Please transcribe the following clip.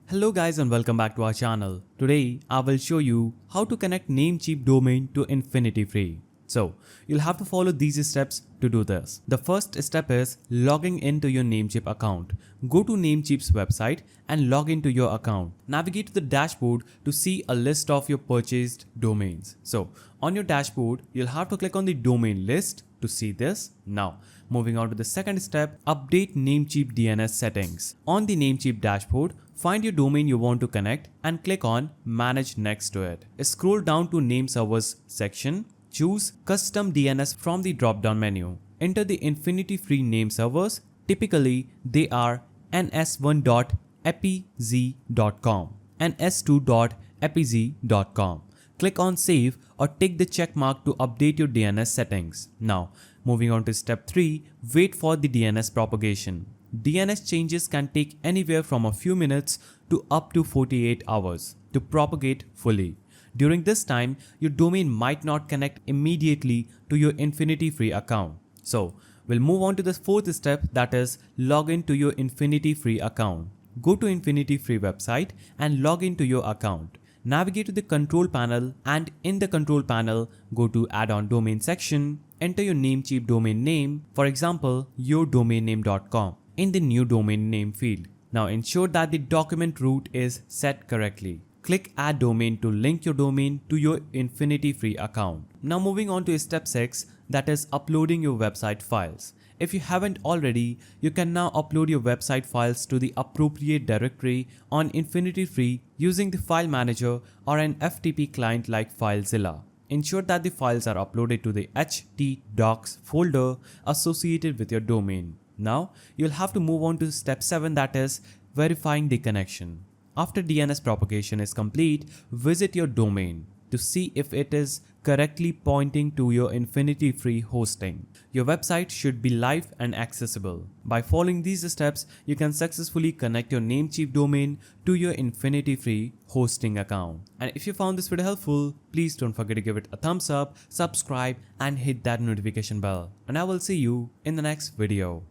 Hello guys and welcome back to our channel. Today I will show you how to connect Namecheap domain to Infinityfree. So you'll have to follow these steps to do this. The first step is logging into your Namecheap account. Go to Namecheap's website and log into your account. Navigate to the dashboard to see a list of your purchased domains. So on your dashboard, you'll have to click on the domain list to see this. Now, moving on to the second step, update Namecheap DNS settings. On the Namecheap dashboard, find your domain you want to connect and click on Manage next to it. Scroll down to Name Servers section. Choose Custom DNS from the drop-down menu. Enter the Infinityfree name servers. Typically, they are ns1.epz.com and s2.epz.com. Click on Save or tick the check mark to update your DNS settings. Now, moving on to step 3, wait for the DNS propagation. DNS changes can take anywhere from a few minutes to up to 48 hours to propagate fully. During this time, your domain might not connect immediately to your Infinityfree account. So, we'll move on to the fourth step, that is log in to your Infinityfree account. Go to Infinityfree website and log into your account. Navigate to the control panel and in the control panel, go to add-on domain section. Enter your Namecheap domain name, for example, yourdomainname.com in the new domain name field. Now ensure that the document root is set correctly. Click add domain to link your domain to your Infinityfree account. Now moving on to step 6, that is uploading your website files. If you haven't already, you can now upload your website files to the appropriate directory on Infinityfree using the file manager or an FTP client like FileZilla. Ensure that the files are uploaded to the htdocs folder associated with your domain. Now, you'll have to move on to step 7, that is verifying the connection. After DNS propagation is complete, visit your domain to see if it is correctly pointing to your Infinityfree hosting. Your website should be live and accessible. By following these steps, you can successfully connect your Namecheap domain to your Infinityfree hosting account. And if you found this video helpful, please don't forget to give it a thumbs up, subscribe and hit that notification bell. And I will see you in the next video.